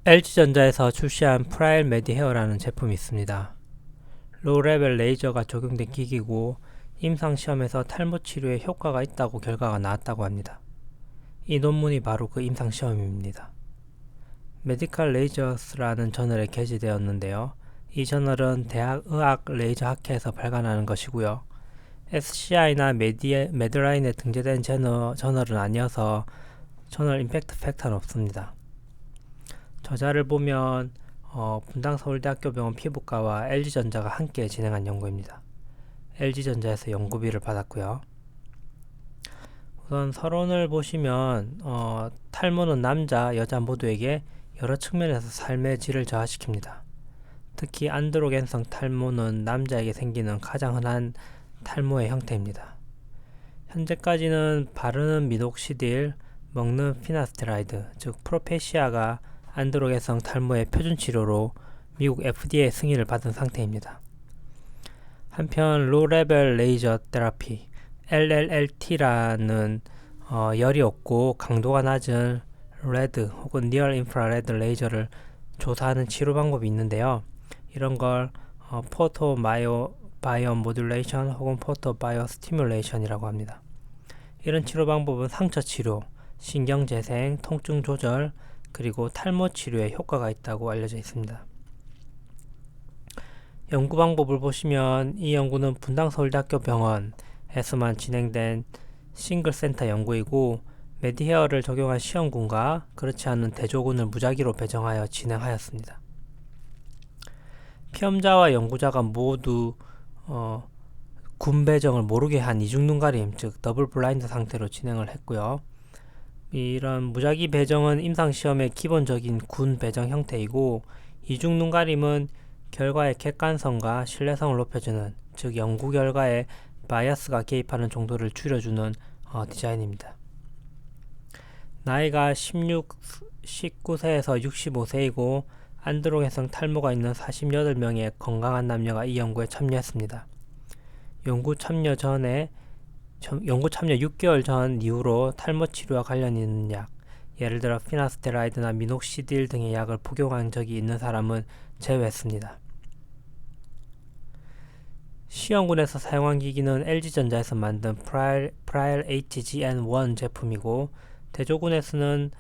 LG전자에서 출시한 프라일 메디헤어라는 제품이 있습니다. 로우 레벨 레이저가 적용된 기기고 임상시험에서 탈모 치료에 효과가 있다고 결과가 나왔다고 합니다. 이 논문이 바로 그 임상시험입니다. 메디컬 레이저스라는 저널에 게재되었는데요. 이 저널은 대학의학레이저학회에서 발간하는 것이고요. SCI나 매드라인에 등재된 저널은 아니어서 저널 임팩트 팩터는 없습니다. 저자를 보면 분당 서울대학교 병원 피부과와 LG전자가 함께 진행한 연구입니다. LG전자에서 연구비를 받았고요. 우선 서론을 보시면 탈모는 남자, 여자 모두에게 여러 측면에서 삶의 질을 저하시킵니다. 특히 안드로겐성 탈모는 남자에게 생기는 가장 흔한 탈모의 형태입니다. 현재까지는 바르는 미녹시딜, 먹는 피나스테라이드, 즉 프로페시아가 안드로겐성 탈모의 표준 치료로 미국 FDA 승인을 받은 상태입니다. 한편 로레벨 레이저 테라피 LLLT라는 열이 없고 강도가 낮은 레드 혹은 니얼 인프라레드 레이저를 조사하는 치료 방법이 있는데요. 이런 걸 포토 바이오 모듈레이션 혹은 포토 바이오 스티뮬레이션이라고 합니다. 이런 치료 방법은 상처 치료, 신경 재생, 통증 조절, 그리고 탈모 치료에 효과가 있다고 알려져 있습니다. 연구 방법을 보시면 이 연구는 분당 서울대학교 병원에서만 진행된 싱글 센터 연구이고 메디헤어를 적용한 시험군과 그렇지 않은 대조군을 무작위로 배정하여 진행하였습니다. 피험자와 연구자가 모두 군 배정을 모르게 한 이중 눈가림, 즉 더블 블라인드 상태로 진행을 했고요. 이런 무작위 배정은 임상시험의 기본적인 군 배정 형태이고 이중 눈가림은 결과의 객관성과 신뢰성을 높여주는, 즉 연구 결과에 바이어스가 개입하는 정도를 줄여주는 디자인입니다. 나이가 19세에서 65세이고 안드로겐성 탈모가 있는 48명의 건강한 남녀가 이 연구에 참여했습니다. 연구 참여 6개월 전 이후로 탈모 치료와 관련 있는 약, 예를 들어 피나스테라이드나 미녹시딜 등의 약을 복용한 적이 있는 사람은 제외했습니다. 시험군에서 사용한 기기는 LG전자에서 만든 프라일 HGN1 제품이고 대조군에서는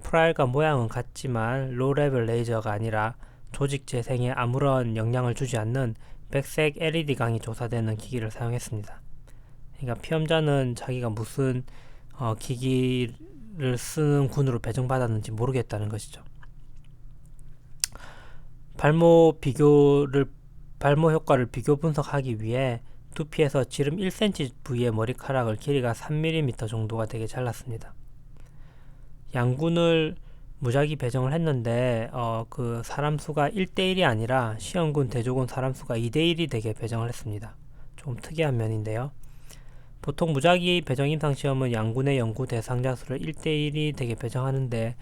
프라일과 모양은 같지만 로레벨 레이저가 아니라 조직 재생에 아무런 영향을 주지 않는 백색 LED 강이 조사되는 기기를 사용했습니다. 그러니까 피험자는 자기가 무슨 기기를 쓰는 군으로 배정받았는지 모르겠다는 것이죠. 발모 효과를 비교 분석하기 위해 두피에서 지름 1cm 부위의 머리카락을 길이가 3mm 정도가 되게 잘랐습니다. 양군을 무작위 배정을 했는데 그 사람 수가 1대1이 아니라 시험군, 대조군 사람 수가 2대1이 되게 배정을 했습니다. 좀 특이한 면인데요. 보통 무작위 배정 임상시험은 양군의 연구 대상자 수를 1대1이 되게 배정하는데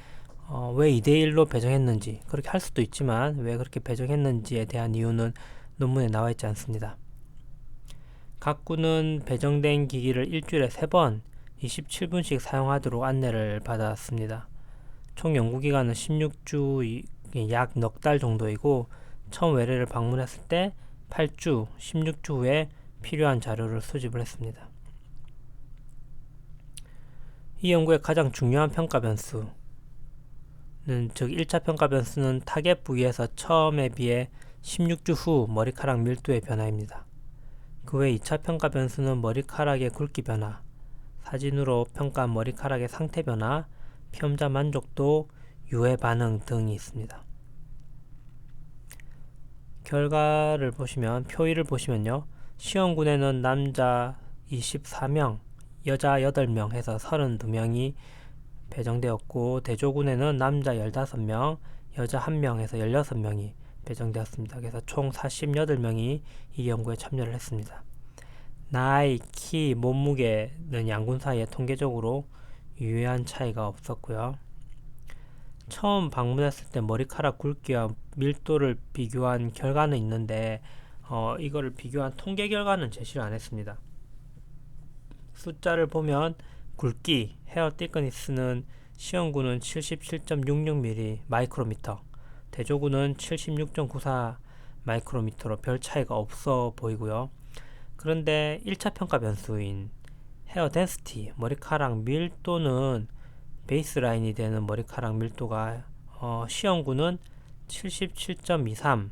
왜 2대1로 배정했는지, 그렇게 할 수도 있지만 왜 그렇게 배정했는지에 대한 이유는 논문에 나와 있지 않습니다. 각 군은 배정된 기기를 일주일에 3번 27분씩 사용하도록 안내를 받았습니다. 총 연구기간은 16주, 약 넉 달 정도이고 처음 외래를 방문했을 때 8주, 16주 후에 필요한 자료를 수집을 했습니다. 이 연구의 가장 중요한 평가 변수는, 즉 1차 평가 변수는 타겟 부위에서 처음에 비해 16주 후 머리카락 밀도의 변화입니다. 그 외 2차 평가 변수는 머리카락의 굵기 변화, 사진으로 평가한 머리카락의 상태 변화, 피험자 만족도, 유해 반응 등이 있습니다. 결과를 보시면, 표의를 보시면요. 시험군에는 남자 24명, 여자 8명 해서 32명이 배정되었고 대조군에는 남자 15명, 여자 1명 해서 16명이 배정되었습니다. 그래서 총 48명이 이 연구에 참여를 했습니다. 나이, 키, 몸무게는 양군 사이에 통계적으로 유의한 차이가 없었고요. 처음 방문했을 때 머리카락 굵기와 밀도를 비교한 결과는 있는데 이거를 비교한 통계 결과는 제시를 안 했습니다. 숫자를 보면 굵기, 헤어 thickness는 시험군은 77.66mm 마이크로미터, 대조군은 76.94 마이크로미터로 별 차이가 없어 보이고요. 그런데 1차 평가 변수인 헤어 덴시티, 머리카락 밀도는 베이스라인이 되는 머리카락 밀도가 시험군은 77.23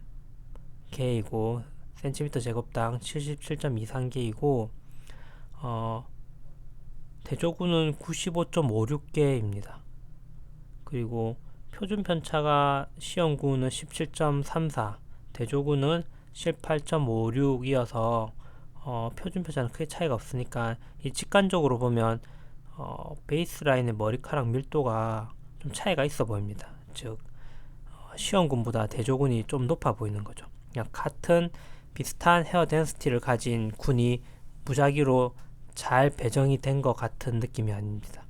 개이고 센티미터 제곱당 77.23개이고 대조군은 95.56개입니다. 그리고 표준 편차가 시험군은 17.34, 대조군은 18.56이어서 표준 편차는 크게 차이가 없으니까 이 직관적으로 보면 베이스라인의 머리카락 밀도가 좀 차이가 있어 보입니다. 즉 시험군보다 대조군이 좀 높아 보이는 거죠. 그냥 같은 비슷한 헤어 덴시티를 가진 군이 무작위로 잘 배정이 된 것 같은 느낌이 아닙니다.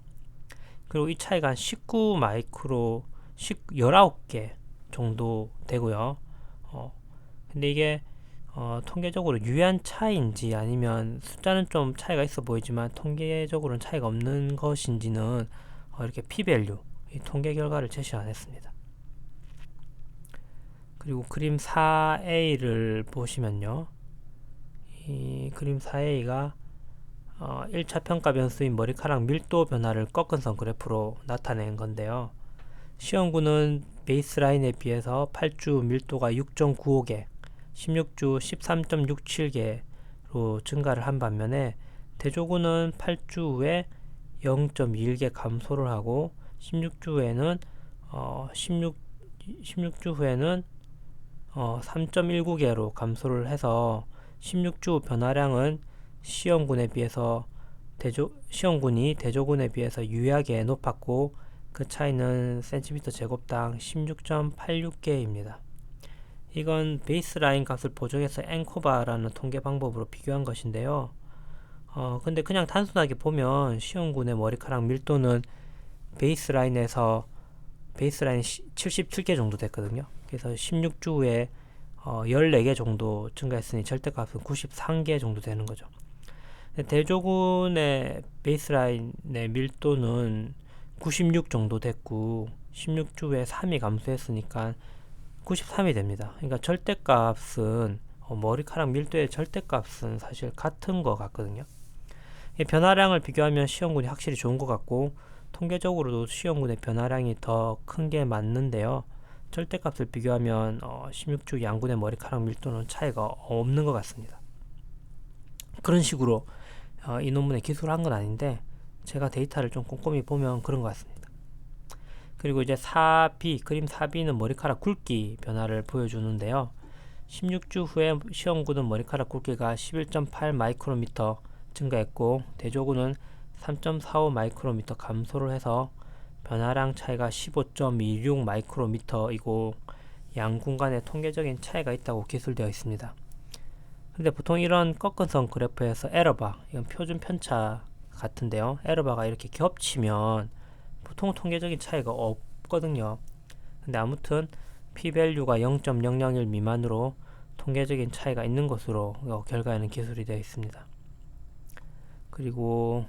그리고 이 차이가 한 19 마이크로 19개 정도 되고요. 근데 이게 통계적으로 유의한 차이인지 아니면 숫자는 좀 차이가 있어 보이지만 통계적으로는 차이가 없는 것인지는 이렇게 p-밸류, 이 통계 결과를 제시 안 했습니다. 그리고 그림 4A를 보시면요. 이 그림 4A가 1차 평가 변수인 머리카락 밀도 변화를 꺾은 선 그래프로 나타낸 건데요. 시험군은 베이스라인에 비해서 8주 밀도가 6.95개, 16주 13.67개로 증가를 한 반면에 대조군은 8주 후에 0.21개 감소를 하고 16주 후에는 3.19개로 감소를 해서 16주 변화량은 시험군이 대조군에 비해서 유의하게 높았고 그 차이는 센티미터 제곱당 16.86개입니다. 이건 베이스라인 값을 보정해서 엔코바라는 통계 방법으로 비교한 것인데요. 근데 그냥 단순하게 보면 시험군의 머리카락 밀도는 베이스라인 77개 정도 됐거든요. 그래서 16주 후에 14개 정도 증가했으니 절대값은 93개 정도 되는 거죠. 대조군의 베이스라인의 밀도는 96 정도 됐고 16주 후에 3이 감소했으니까 93이 됩니다. 그러니까 절대값은 머리카락 밀도의 절대값은 사실 같은 것 같거든요. 변화량을 비교하면 시험군이 확실히 좋은 것 같고 통계적으로도 시험군의 변화량이 더 큰 게 맞는데요. 절대값을 비교하면 16주 양군의 머리카락 밀도는 차이가 없는 것 같습니다. 그런 식으로 이 논문에 기술을 한 건 아닌데 제가 데이터를 좀 꼼꼼히 보면 그런 것 같습니다. 그리고 이제 4B, 그림 4B는 머리카락 굵기 변화를 보여주는데요. 16주 후에 시험군은 머리카락 굵기가 11.8 마이크로미터 증가했고 대조군은 3.45 마이크로미터 감소를 해서 변화량 차이가 15.26 마이크로미터이고 양군 간의 통계적인 차이가 있다고 기술되어 있습니다. 근데 보통 이런 꺾은 선 그래프에서 에러바, 이건 표준 편차 같은데요. 에러바가 이렇게 겹치면 보통 통계적인 차이가 없거든요. 근데 아무튼 p-밸류가 0.001 미만으로 통계적인 차이가 있는 것으로 결과에는 기술이 되어 있습니다. 그리고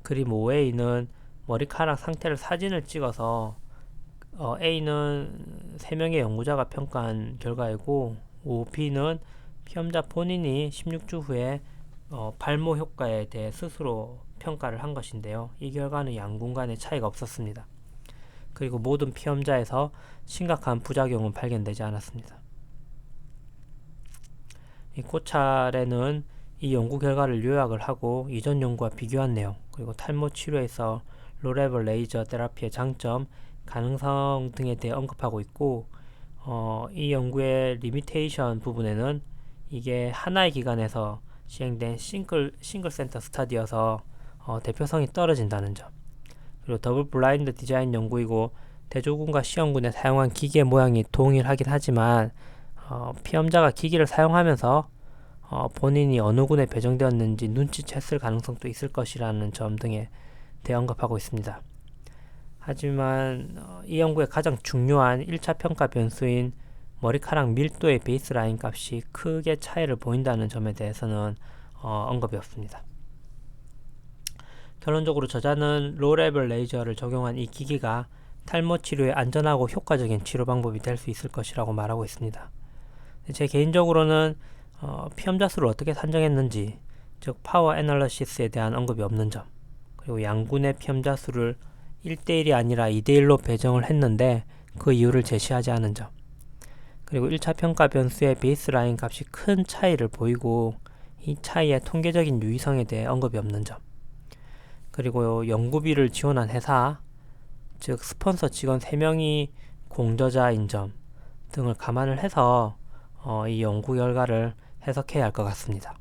그림 5A는 머리카락 상태를 사진을 찍어서 A는 3명의 연구자가 평가한 결과이고 5B는 피험자 본인이 16주 후에 발모 효과에 대해 스스로 평가를 한 것인데요. 이 결과는 양군 간의 차이가 없었습니다. 그리고 모든 피험자에서 심각한 부작용은 발견되지 않았습니다. 이 고찰에는 이 연구 결과를 요약을 하고 이전 연구와 비교한 내용, 그리고 탈모 치료에서 로레벌 레이저 테라피의 장점, 가능성 등에 대해 언급하고 있고 이 연구의 리미테이션 부분에는 이게 하나의 기관에서 시행된 싱글 센터 스터디여서 대표성이 떨어진다는 점, 그리고 더블 블라인드 디자인 연구이고 대조군과 시험군에 사용한 기계 모양이 동일하긴 하지만 피험자가 기기를 사용하면서 본인이 어느 군에 배정되었는지 눈치챘을 가능성도 있을 것이라는 점 등에 대해 언급하고 있습니다. 하지만 이 연구의 가장 중요한 1차 평가 변수인 머리카락 밀도의 베이스라인 값이 크게 차이를 보인다는 점에 대해서는 언급이 없습니다. 결론적으로 저자는 로레벨 레이저를 적용한 이 기기가 탈모 치료에 안전하고 효과적인 치료 방법이 될 수 있을 것이라고 말하고 있습니다. 제 개인적으로는 피험자 수를 어떻게 산정했는지, 즉 파워 애널리시스에 대한 언급이 없는 점, 그리고 양군의 피험자 수를 1대1이 아니라 2대1로 배정을 했는데 그 이유를 제시하지 않은 점, 그리고 1차 평가 변수의 베이스라인 값이 큰 차이를 보이고 이 차이의 통계적인 유의성에 대해 언급이 없는 점, 그리고 연구비를 지원한 회사, 즉 스폰서 직원 3명이 공저자인 점 등을 감안을 해서 이 연구 결과를 해석해야 할 것 같습니다.